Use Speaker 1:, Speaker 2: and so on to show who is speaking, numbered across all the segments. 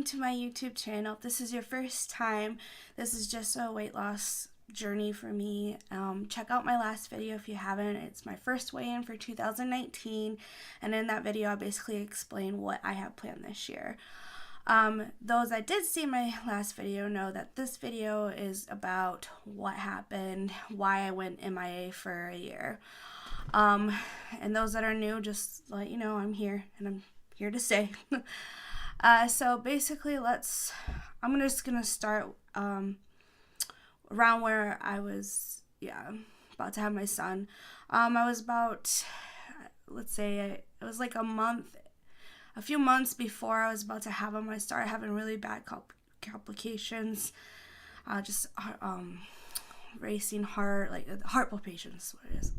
Speaker 1: welcome to my YouTube channel. If this is your first time, this is just a weight loss journey for me. Check out my last video if you haven't. It's my first weigh-in for 2019, and in that video I basically explain what I have planned this year. Those that did see my last video know that this video is about what happened, why I went MIA for a year. And those that are new, just let you know I'm here and I'm here to stay. So basically I'm just gonna start around where I was about to have my son. I was about, let's say it was like a few months before I was about to have him. I started having really bad complications, just racing heart, like heart palpitations, what it is,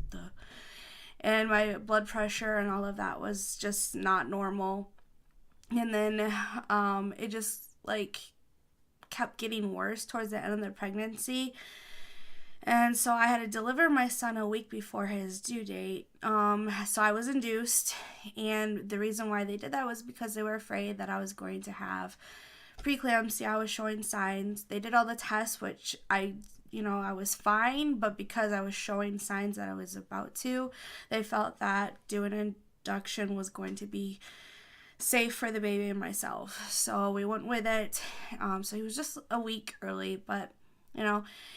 Speaker 1: and my blood pressure and all of that was just not normal. And then it just like kept getting worse towards the end of the pregnancy. And so I had to deliver my son a week before his due date. So I was induced, and the reason why they did that was because they were afraid that I was going to have preeclampsia. I was showing signs. They did all the tests, which I was fine, but because I was showing signs that I was about to, they felt that doing an induction was going to be safe for the baby and myself. So we went with it. So he was just a week early, but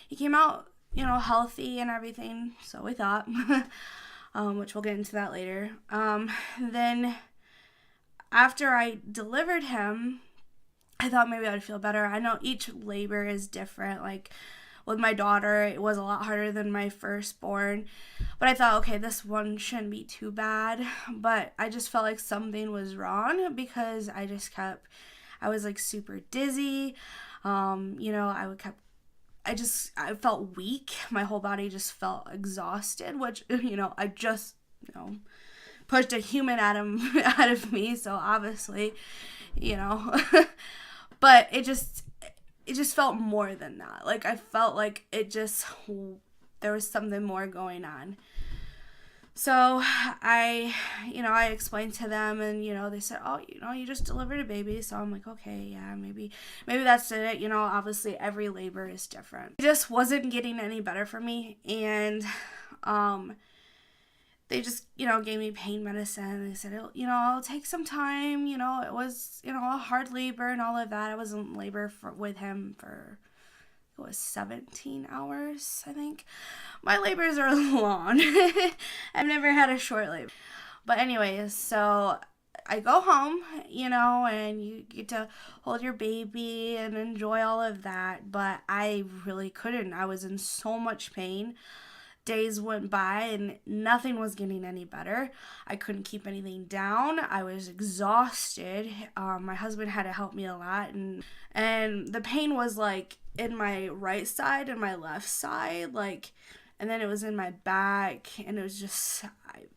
Speaker 1: he came out healthy and everything, so we thought. Which we'll get into that later. Then after I delivered him, I thought maybe I'd feel better. I know each labor is different. Like with my daughter, it was a lot harder than my firstborn. But I thought, okay, this one shouldn't be too bad. But I just felt like something was wrong because I was like super dizzy. I felt weak. My whole body just felt exhausted, which, I just, pushed a human out of me. So obviously, but it just felt more than that. Like I felt like there was something more going on. So I explained to them, and they said, oh, you just delivered a baby. So I'm like, okay, yeah, maybe that's it. Obviously every labor is different. It just wasn't getting any better for me, and they just gave me pain medicine. They said, it'll take some time. It was a hard labor and all of that. I was in labor with him for 17 hours, I think. My labors are long. I've never had a short labor. But anyways, so I go home, and you get to hold your baby and enjoy all of that. But I really couldn't. I was in so much pain. Days went by and nothing was getting any better. I couldn't keep anything down. I was exhausted. My husband had to help me a lot, and the pain was like in my right side and my left side, and then it was in my back, and it was just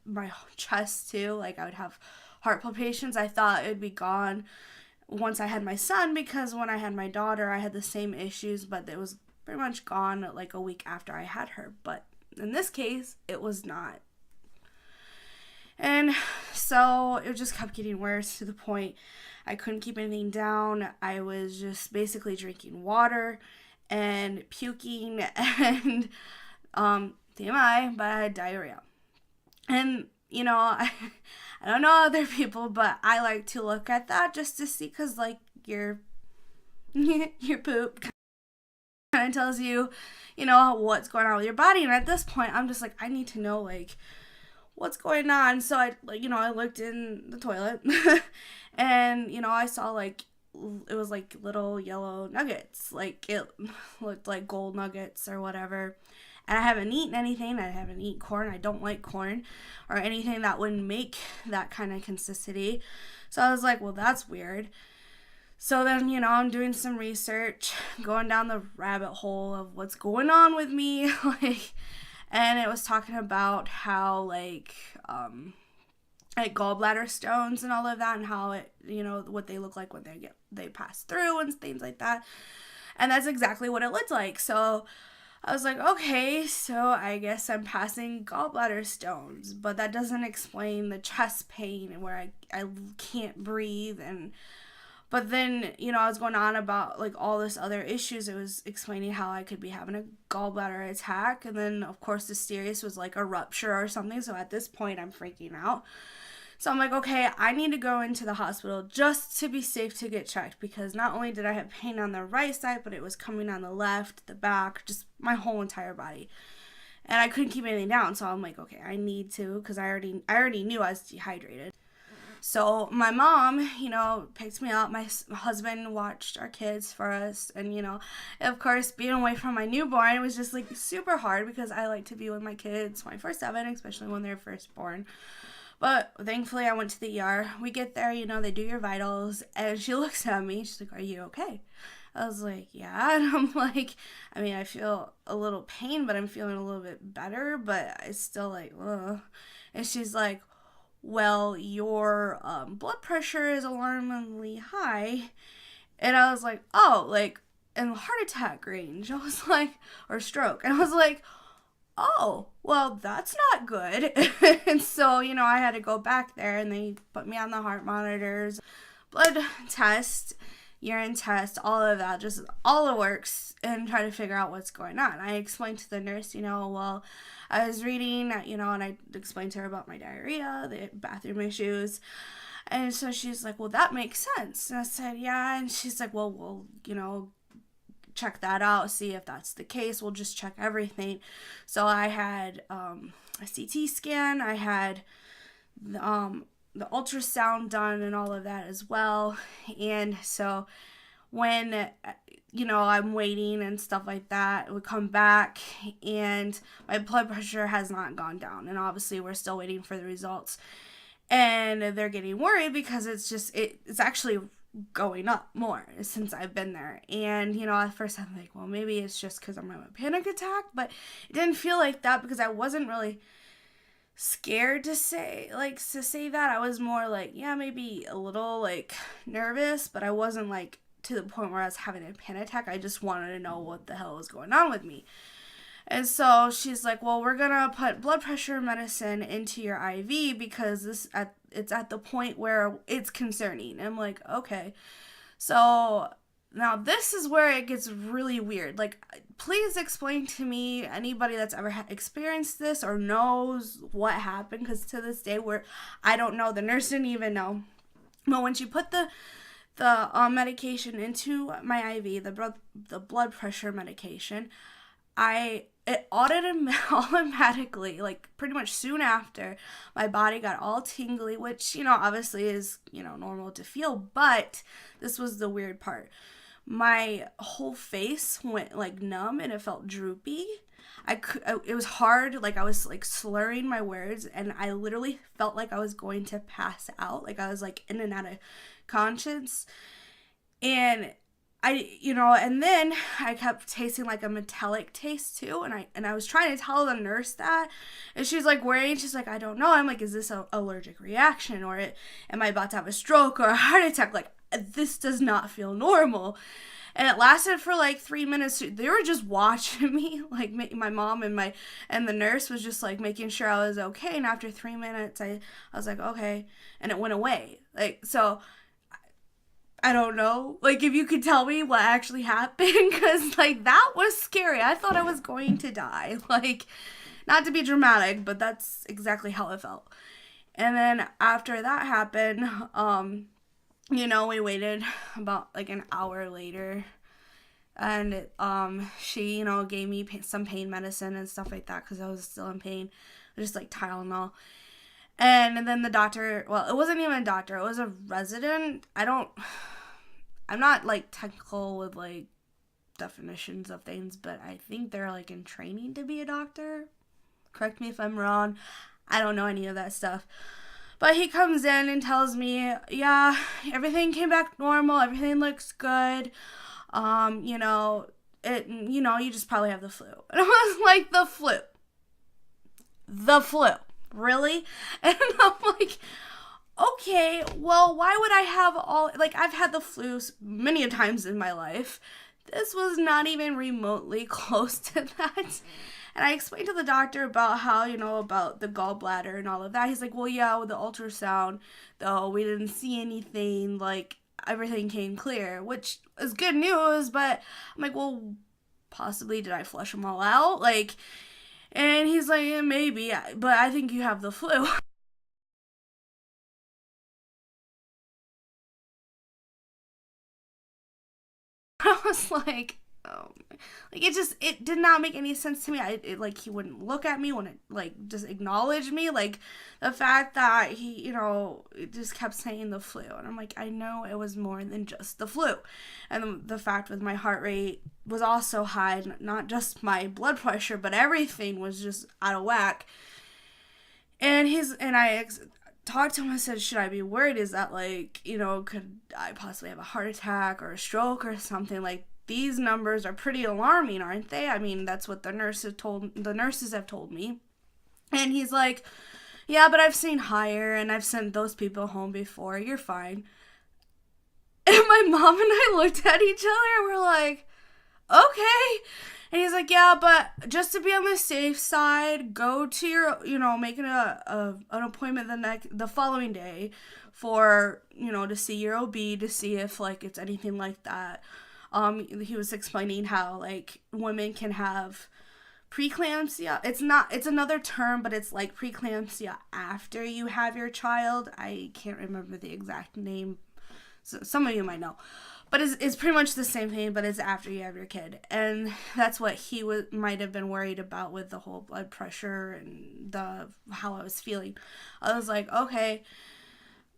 Speaker 1: my chest too. Like I would have heart palpitations. I thought it would be gone once I had my son, because when I had my daughter, I had the same issues, but it was pretty much gone like a week after I had her. But in this case, it was not. And so it just kept getting worse to the point I couldn't keep anything down. I was just basically drinking water and puking and TMI, but I had diarrhea. And I don't know other people, but I like to look at that just to see, because like your poop kind of tells you what's going on with your body. And at this point I'm just like, I need to know like what's going on. So I looked in the toilet and I saw like it was like little yellow nuggets, like it looked like gold nuggets or whatever. And I haven't eaten anything. I haven't eaten corn. I don't like corn or anything that would make that kind of consistency. So I was like, well, that's weird. So then, I'm doing some research, going down the rabbit hole of what's going on with me, and it was talking about how, like gallbladder stones and all of that, and how it, what they look like when they pass through and things like that. And that's exactly what it looked like. So I was like, okay, so I guess I'm passing gallbladder stones, but that doesn't explain the chest pain and where I can't breathe. And But then, I was going on about like all this other issues. It was explaining how I could be having a gallbladder attack. And then, of course, the serious was like a rupture or something. So at this point, I'm freaking out. So I'm like, okay, I need to go into the hospital just to be safe to get checked, because not only did I have pain on the right side, but it was coming on the left, the back, just my whole entire body. And I couldn't keep anything down. So I'm like, okay, I need to, because I already knew I was dehydrated. So my mom, picked me up. My husband watched our kids for us. And, of course, being away from my newborn was just like super hard, because I like to be with my kids 24/7, especially when they're first born. But thankfully, I went to the ER. We get there, they do your vitals. And she looks at me. She's like, "Are you okay?" I was like, "Yeah." And I'm like, I feel a little pain, but I'm feeling a little bit better. But it's still like, ugh. And she's like, "Well, your blood pressure is alarmingly high." And I was like, "Oh, like in the heart attack range." I was like, or stroke. And I was like, "Oh, well, that's not good." And so, I had to go back there, and they put me on the heart monitors, blood test, urine test, all of that, just all the works, and try to figure out what's going on. I explained to the nurse, well, I was reading, and I explained to her about my diarrhea, the bathroom issues. And so she's like, "Well, that makes sense." And I said, "Yeah." And she's like, "Well, we'll, check that out, see if that's the case. We'll just check everything." So I had a CT scan, I had the ultrasound done and all of that as well. And so when I'm waiting and stuff like that, it would come back, and my blood pressure has not gone down, and obviously we're still waiting for the results. And they're getting worried because it's actually going up more since I've been there. And, at first I'm like, well, maybe it's just because I'm having a panic attack, but it didn't feel like that, because I wasn't really scared to say that. I was more like, yeah, maybe a little like nervous, but I wasn't like to the point where I was having a panic attack. I just wanted to know what the hell was going on with me. And so she's like, "Well, we're going to put blood pressure medicine into your IV because it's at the point where it's concerning." And I'm like, "Okay." So now this is where it gets really weird. Like, please explain to me, anybody that's ever experienced this or knows what happened, because to this day I don't know. The nurse didn't even know. But when she put the medication into my IV, the blood pressure medication, it automatically, like pretty much soon after, my body got all tingly, which, obviously is, normal to feel, but this was the weird part. My whole face went like numb, and it felt droopy. It was hard, like I was like slurring my words, and I literally felt like I was going to pass out, like I was like in and out of conscience. And and then I kept tasting like a metallic taste too, and I was trying to tell the nurse that, and she's like worried. She's like, "I don't know." I'm like, "Is this an allergic reaction, or am I about to have a stroke or a heart attack? Like, this does not feel normal." And it lasted for like 3 minutes. They were just watching me, like my mom and the nurse was just like making sure I was okay. And after 3 minutes, I was like, "Okay," and it went away. Like, so I don't know, like, if you could tell me what actually happened, because, like, that was scary. I thought I was going to die. Like, not to be dramatic, but that's exactly how it felt. And then after that happened, we waited about, like, an hour later, and, she, gave me some pain medicine and stuff like that, because I was still in pain, just, like, Tylenol. And then the doctor, well, it wasn't even a doctor, it was a resident. I'm not, like, technical with, like, definitions of things, but I think they're, like, in training to be a doctor. Correct me if I'm wrong. I don't know any of that stuff. But he comes in and tells me, "Yeah, everything came back normal, everything looks good. You just probably have the flu." And I was like, "The flu? The flu? Really?" And I'm like, "Okay, well, why would I have I've had the flu many a times in my life. This was not even remotely close to that." And I explained to the doctor about how, about the gallbladder and all of that. He's like, "Well, yeah, with the ultrasound, though, we didn't see anything, like, everything came clear, which is good news, but I'm like, well, possibly did I flush them all out? Like, and he's like, yeah, maybe, but I think you have the flu. I was like, oh, like it did not make any sense to me. Like he wouldn't look at me, wouldn't like just acknowledge me. Like the fact that he, it just kept saying the flu, and I'm like, I know it was more than just the flu, and the fact with my heart rate was also high, not just my blood pressure, but everything was just out of whack. And I talked to him. I said, should I be worried? Is that like, could I possibly have a heart attack or a stroke or something? Like, these numbers are pretty alarming, aren't they? I mean, that's what the nurses have told me. And he's like, yeah, but I've seen higher and I've sent those people home before. You're fine. And my mom and I looked at each other and we're like, okay. And he's like, yeah, but just to be on the safe side, go to your, making an appointment the following day for, to see your OB to see if, like, it's anything like that. He was explaining how, like, women can have preeclampsia. It's another term, but it's like preeclampsia after you have your child. I can't remember the exact name. So some of you might know. But it's pretty much the same thing, but it's after you have your kid. And that's what he might have been worried about with the whole blood pressure and how I was feeling. I was like, okay.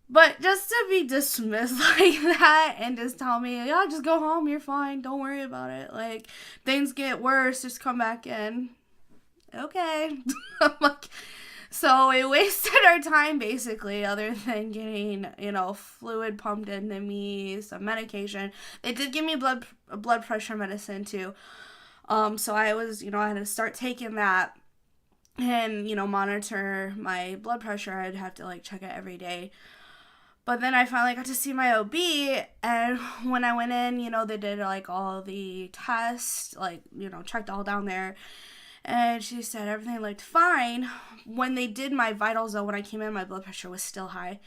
Speaker 1: But just to be dismissed like that and just tell me, yeah, just go home, you're fine, don't worry about it. Like, things get worse, just come back in. Okay. I'm like... So we wasted our time, basically, other than getting, fluid pumped into me, some medication. They did give me blood pressure medicine, too. So I was, I had to start taking that and, monitor my blood pressure. I'd have to, like, check it every day. But then I finally got to see my OB, and when I went in, they did, like, all the tests, like, checked all down there. And she said everything looked fine. When they did my vitals, though, when I came in, my blood pressure was still high.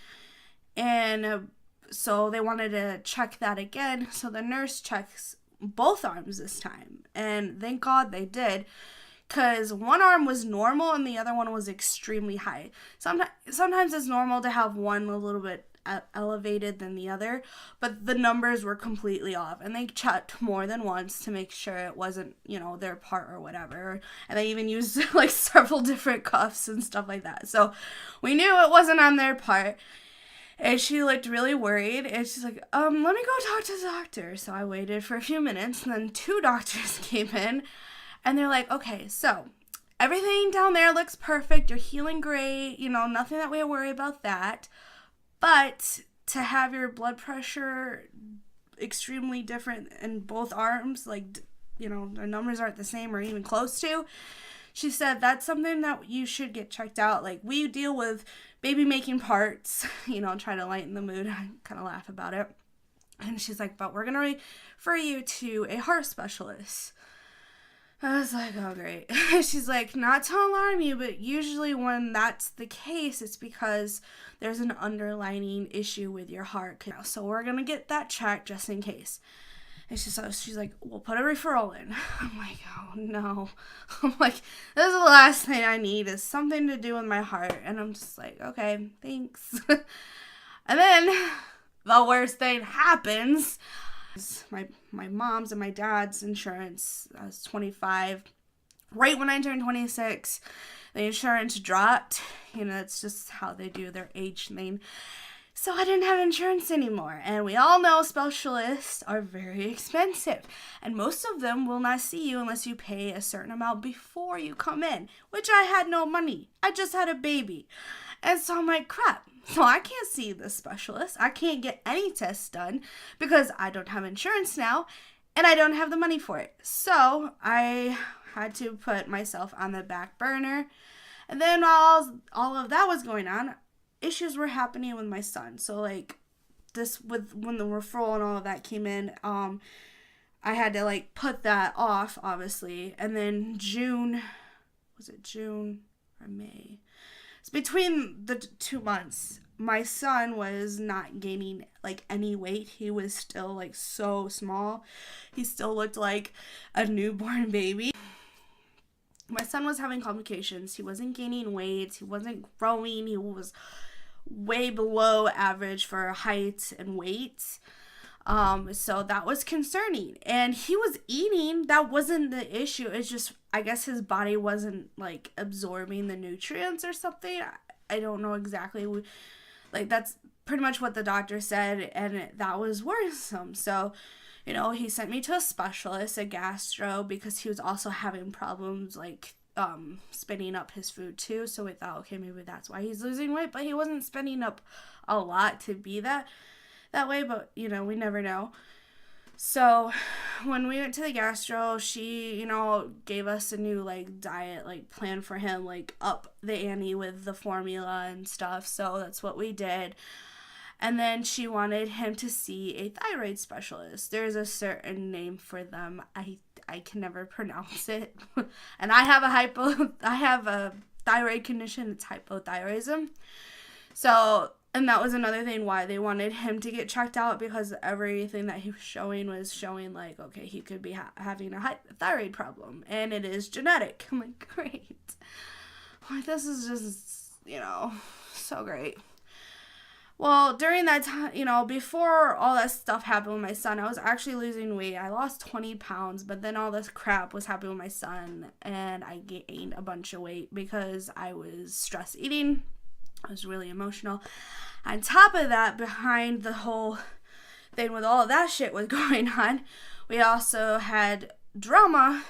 Speaker 1: And so they wanted to check that again. So the nurse checks both arms this time. And thank God they did. Because one arm was normal and the other one was extremely high. Sometimes it's normal to have one a little bit elevated than the other, but the numbers were completely off, and they checked more than once to make sure it wasn't, their part or whatever, and they even used like several different cuffs and stuff like that, so we knew it wasn't on their part. And she looked really worried, and she's like, let me go talk to the doctor. So I waited for a few minutes, and then 2 doctors came in, and they're like, okay, so everything down there looks perfect, you're healing great, nothing that we worry about that. But to have your blood pressure extremely different in both arms, like, the numbers aren't the same or even close to, she said that's something that you should get checked out. Like, we deal with baby making parts, try to lighten the mood. I kind of laugh about it. And she's like, but we're going to refer you to a heart specialist. I was like, oh, great. She's like, not to alarm you, but usually when that's the case, it's because there's an underlying issue with your heart. So we're going to get that checked just in case. And she's like, we'll put a referral in. I'm like, oh, no. I'm like, this is the last thing I need is something to do with my heart. And I'm just like, okay, thanks. And then the worst thing happens. My mom's and my dad's insurance. I was 25. Right when I turned 26, the insurance dropped. It's just how they do their age thing. So I didn't have insurance anymore. And we all know specialists are very expensive. And most of them will not see you unless you pay a certain amount before you come in. Which I had no money. I just had a baby. And so I'm like, crap. So I can't see the specialist. I can't get any tests done because I don't have insurance now and I don't have the money for it. So I had to put myself on the back burner. And then while all of that was going on, issues were happening with my son. So like when the referral and all of that came in, I had to like put that off, obviously. And then June or May? It's between the 2 months. my son was not gaining like any weight. He was still like so small. He still looked like a newborn baby. My son was having complications. He wasn't gaining weight. He wasn't growing. He was way below average for height and weight. So that was concerning. And he was eating. That wasn't the issue. It's just, I guess his body wasn't like absorbing the nutrients or something. I don't know exactly. Like, that's pretty much what the doctor said, and that was worrisome. So, he sent me to a specialist, a gastro, because he was also having problems like spitting up his food too. So we thought, okay, maybe that's why he's losing weight, but he wasn't spitting up a lot to be that way, but we never know. So when we went to the gastro, she gave us a new like diet like plan for him, like up the ante with the formula and stuff. So that's what we did. And then she wanted him to see a thyroid specialist. There's a certain name for them. I can never pronounce it. And I have a thyroid condition. It's hypothyroidism. So, and that was another thing why they wanted him to get checked out, because everything that he was showing like, okay, he could be having a thyroid problem, and it is genetic. I'm like, great. Like, this is just, so great. Well, during that time, before all that stuff happened with my son, I was actually losing weight. I lost 20 pounds, but then all this crap was happening with my son, and I gained a bunch of weight because I was stress eating. I was really emotional. On top of that, behind the whole thing with all of that shit was going on, we also had drama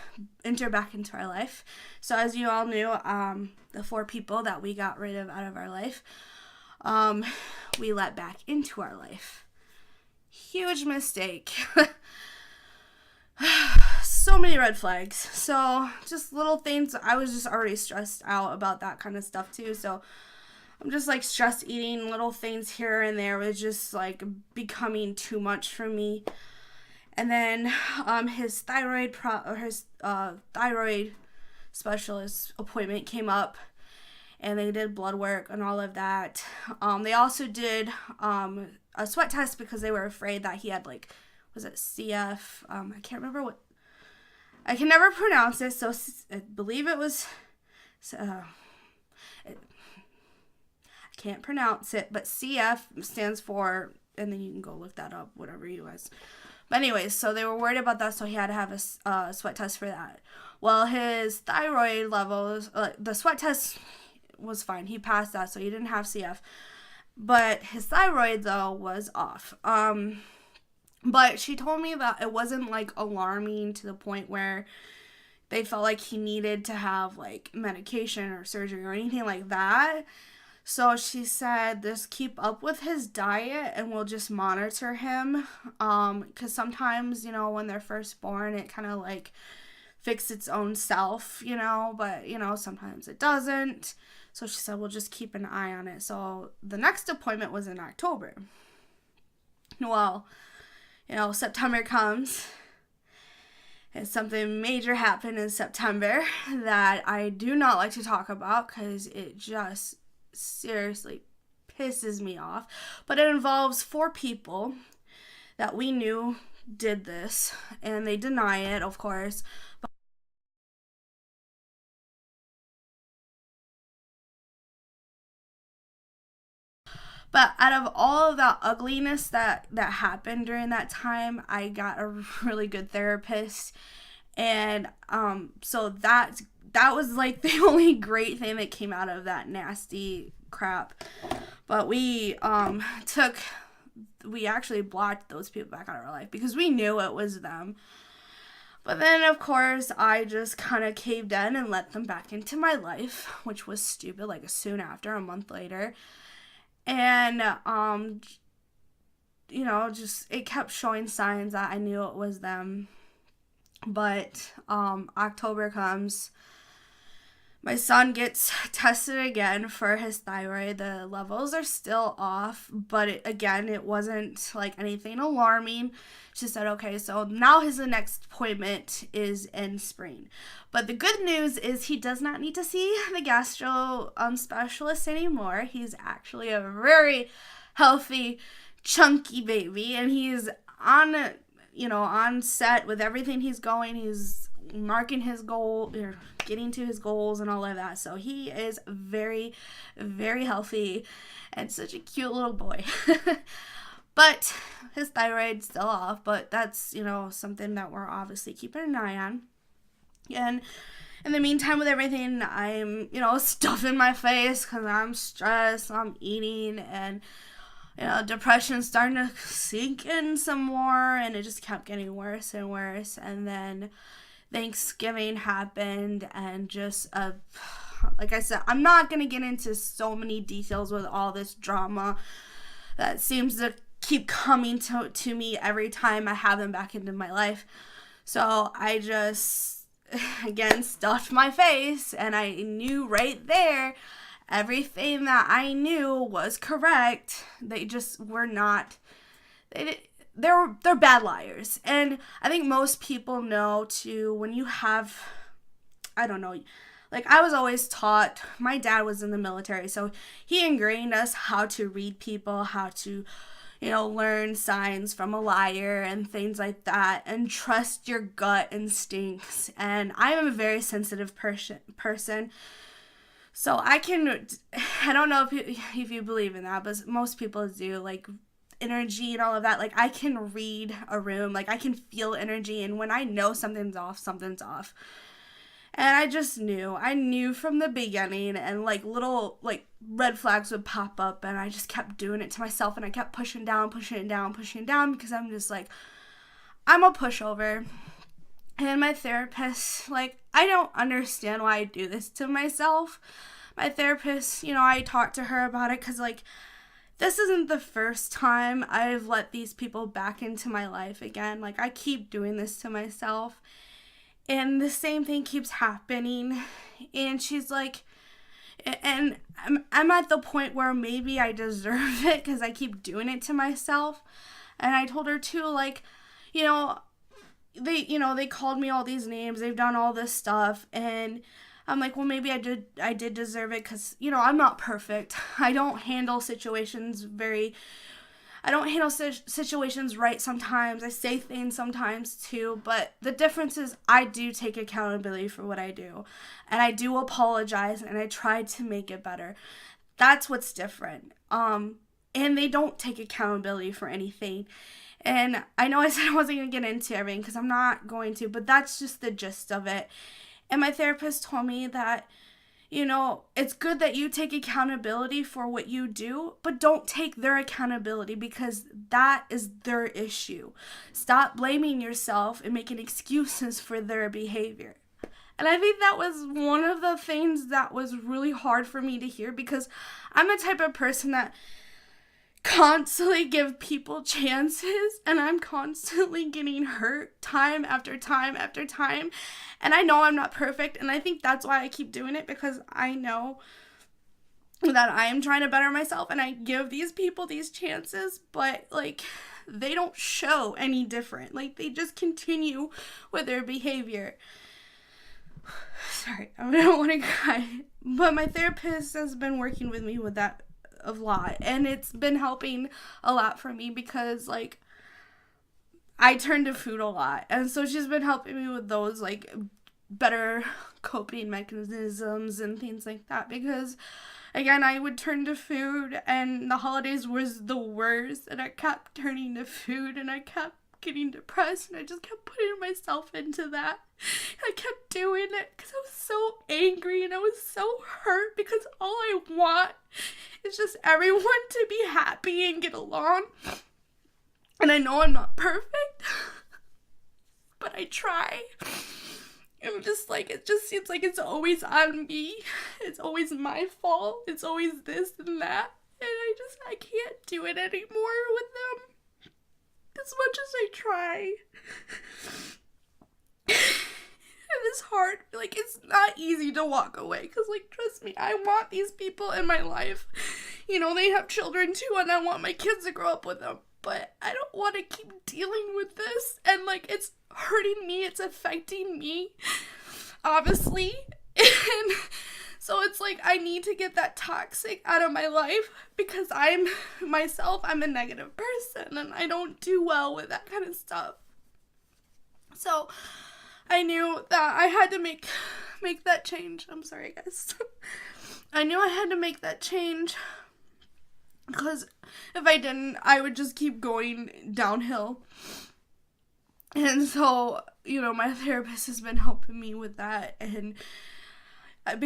Speaker 1: enter back into our life. So as you all knew, the 4 people that we got rid of out of our life, we let back into our life. Huge mistake. So many red flags. So just little things. I was just already stressed out about that kind of stuff too. So I'm just like stress eating. Little things here and there was just like becoming too much for me. And then his thyroid specialist appointment came up, and they did blood work and all of that. They also did a sweat test because they were afraid that he had, like, was it CF? I can't remember what. I can never pronounce it, so I believe it was. I can't pronounce it, but CF stands for, and then you can go look that up, whatever you guys. But anyways, so they were worried about that, so he had to have a sweat test for that. Well, his thyroid levels, the sweat test was fine. He passed that, so he didn't have CF. But his thyroid, though, was off. But she told me that it wasn't, like, alarming to the point where they felt like he needed to have, like, medication or surgery or anything like that. So she said, just keep up with his diet and we'll just monitor him. Because sometimes, when they're first born, it kind of, like, fixes its own self, but, sometimes it doesn't. So she said, we'll just keep an eye on it. So the next appointment was in October. Well, September comes, and something major happened in September that I do not like to talk about because it just seriously pisses me off. But it involves 4 people that we knew did this, and they deny it, of course. But out of all of that ugliness that happened during that time, I got a really good therapist. And so that was like the only great thing that came out of that nasty crap. But we actually blocked those people back out of our life because we knew it was them. But then, of course, I just kind of caved in and let them back into my life, which was stupid, like soon after, a month later. And, just it kept showing signs that I knew it was them. But October comes. My son gets tested again for his thyroid. The levels are still off, but it wasn't like anything alarming. She said, okay, so now his next appointment is in spring. But the good news is he does not need to see the gastro specialist anymore. He's actually a very healthy, chunky baby, and he's on set with everything he's going. He's marking his goal, or getting to his goals and all of that. So he is very, very healthy and such a cute little boy. But his thyroid's still off, but that's, something that we're obviously keeping an eye on. And in the meantime, with everything, I'm, stuffing my face because I'm stressed, I'm eating, and, depression's starting to sink in some more, and it just kept getting worse and worse. And then Thanksgiving happened, and just, like I said, I'm not going to get into so many details with all this drama that seems to keep coming to me every time I have them back into my life. So I just, again, stuffed my face, and I knew right there everything that I knew was correct. They just were not, they're bad liars. And I think most people know too, when you have, I don't know, like I was always taught, my dad was in the military, so he ingrained us how to read people, how to, learn signs from a liar and things like that, and trust your gut instincts. And I'm a very sensitive person. So I don't know if you believe in that, but most people do, like energy and all of that. Like I can read a room, like I can feel energy, and when I know something's off, something's off. And I knew from the beginning, and like little like red flags would pop up, and I just kept doing it to myself, and I kept pushing it down, because I'm just like, I'm a pushover. And my therapist, like, I don't understand why I do this to myself. My therapist, I talked to her about it, because like, this isn't the first time I've let these people back into my life again. Like, I keep doing this to myself, and the same thing keeps happening. And she's like, and I'm at the point where maybe I deserve it because I keep doing it to myself. And I told her too, like, they called me all these names, they've done all this stuff, and I'm like, well, maybe I did deserve it, because I'm not perfect. I don't handle situations right sometimes. I say things sometimes too, but the difference is I do take accountability for what I do, and I do apologize, and I try to make it better. That's what's different. And they don't take accountability for anything. And I know I said I wasn't going to get into everything, because I'm not going to, but that's just the gist of it. And my therapist told me that, it's good that you take accountability for what you do, but don't take their accountability, because that is their issue. Stop blaming yourself and making excuses for their behavior. And I think that was one of the things that was really hard for me to hear, because I'm the type of person that constantly give people chances, and I'm constantly getting hurt time after time after time. And I know I'm not perfect, and I think that's why I keep doing it, because I know that I am trying to better myself, and I give these people these chances, but like, they don't show any different. Like, they just continue with their behavior. Sorry, I don't want to cry, but my therapist has been working with me with that a lot, and it's been helping a lot for me, because like, I turn to food a lot, and so she's been helping me with those, like, better coping mechanisms and things like that, because again, I would turn to food, and the holidays was the worst, and I kept turning to food, and I kept getting depressed, and I just kept putting myself into that. I kept doing it because I was so angry, and I was so hurt, because all I want is just everyone to be happy and get along. And I know I'm not perfect, but I try. I'm just like, it just seems like it's always on me. It's always my fault. It's always this and that. And I can't do it anymore with them, as much as I try. And is hard. Like, it's not easy to walk away because, like, trust me, I want these people in my life. You know, they have children too, and I want my kids to grow up with them. But I don't want to keep dealing with this, and, like, it's hurting me. It's affecting me, obviously. And so it's like I need to get that toxic out of my life because I'm a negative person, and I don't do well with that kind of stuff. So I knew that I had to make that change. I'm sorry, guys. I knew I had to make that change because if I didn't, I would just keep going downhill. And so, you know, my therapist has been helping me with that, and I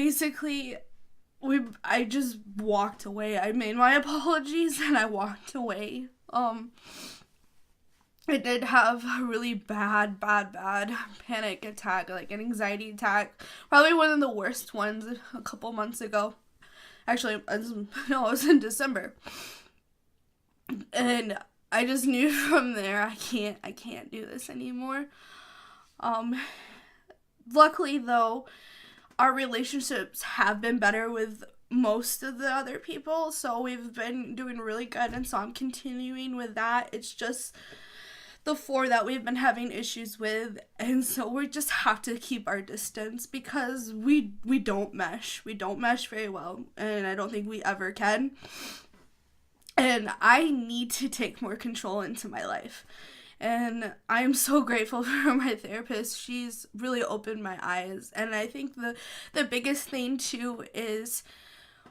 Speaker 1: just walked away. I made my apologies and I walked away. I did have a really bad panic attack, like an anxiety attack. Probably one of the worst ones a couple months ago. Actually, it was in December. And I just knew from there, I can't do this anymore. Luckily though, our relationships have been better with most of the other people, so we've been doing really good, and so I'm continuing with that. It's just the 4 that we've been having issues with, and so we just have to keep our distance because we don't mesh. We don't mesh very well, and I don't think we ever can. And I need to take more control into my life. And I'm so grateful for my therapist. She's really opened my eyes. And I think the biggest thing too is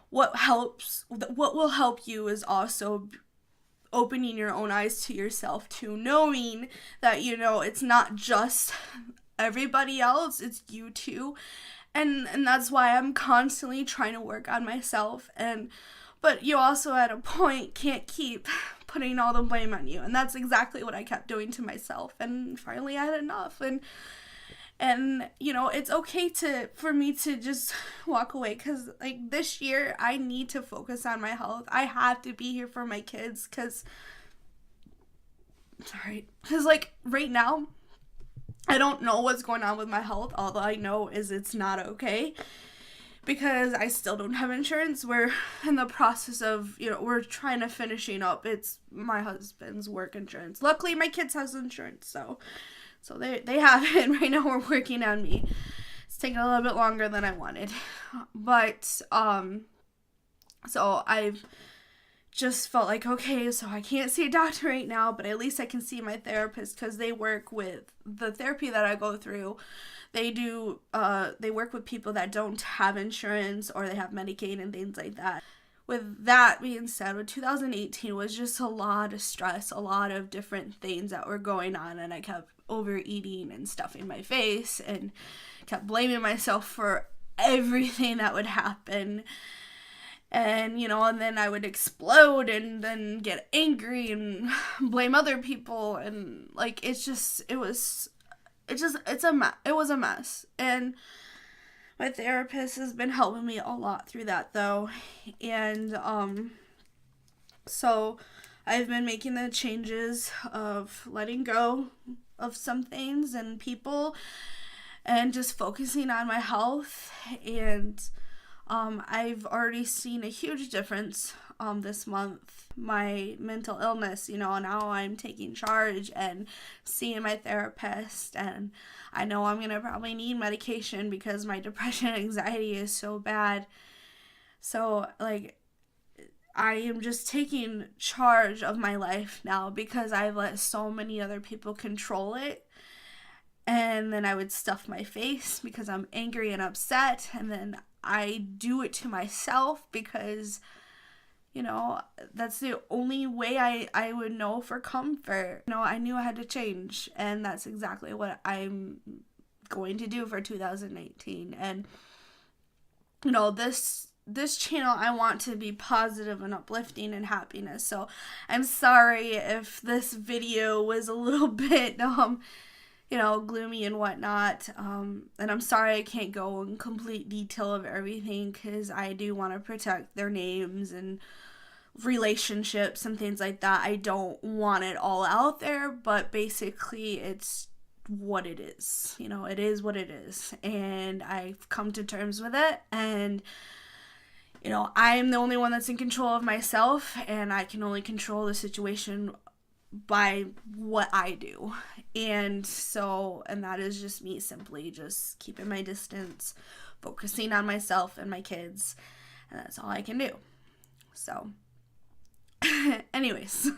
Speaker 1: what will help you is also opening your own eyes to yourself too, knowing that, you know, it's not just everybody else, it's you too. And that's why I'm constantly trying to work on myself. But you also at a point can't keep putting all the blame on you. And that's exactly what I kept doing to myself. And finally I had enough. And you know, it's okay for me to just walk away because, like, this year I need to focus on my health. I have to be here for my kids because like right now I don't know what's going on with my health. All I know is it's not okay because I still don't have insurance. We're in the process of, you know, we're trying to finishing up. It's my husband's work insurance. Luckily my kids has insurance, so they have it. Right now we're working on me. It's taking a little bit longer than I wanted. But, so I've just felt like, okay, so I can't see a doctor right now, but at least I can see my therapist because they work with the therapy that I go through. They work with people that don't have insurance or they have Medicaid and things like that. With that being said, 2018 was just a lot of stress, a lot of different things that were going on, and I kept overeating and stuffing my face and kept blaming myself for everything that would happen. And, you know, and then I would explode and then get angry and blame other people, and like it was a mess. And my therapist has been helping me a lot through that though. And so I've been making the changes of letting go of some things and people and just focusing on my health. And I've already seen a huge difference this month. My mental illness, you know, now I'm taking charge and seeing my therapist, and I know I'm gonna probably need medication because my depression and anxiety is so bad. So like I am just taking charge of my life now because I let so many other people control it. And then I would stuff my face because I'm angry and upset, and then I do it to myself because, you know, that's the only way I would know for comfort. You know, I knew I had to change, and that's exactly what I'm going to do for 2018. And, you know, this channel, I want to be positive and uplifting and happiness. So I'm sorry if this video was a little bit, you know, gloomy and whatnot, and I'm sorry I can't go in complete detail of everything because I do want to protect their names and relationships and things like that. I don't want it all out there, but basically it's what it is. You know, it is what it is. And I've come to terms with it. And, you know, I'm the only one that's in control of myself, and I can only control the situation by what I do. And that is just me simply just keeping my distance, focusing on myself and my kids, and that's all I can do. So, anyways,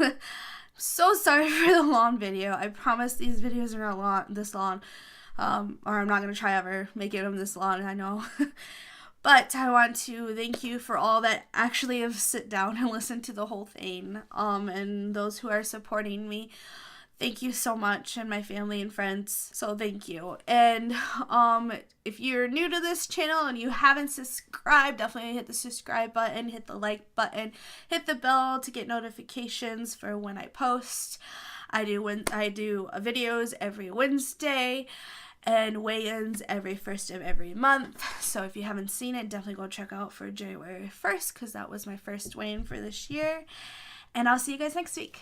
Speaker 1: so sorry for the long video. I promise these videos are not this long, or I'm not going to try ever making them this long, I know. But I want to thank you for all that actually have sit down and listened to the whole thing, and those who are supporting me. Thank you so much, and my family and friends. So thank you. And if you're new to this channel and you haven't subscribed, definitely hit the subscribe button, hit the like button, hit the bell to get notifications for when I post. I do videos every Wednesday and weigh-ins every first of every month. So if you haven't seen it, definitely go check out for January 1st, because that was my first weigh-in for this year. And I'll see you guys next week.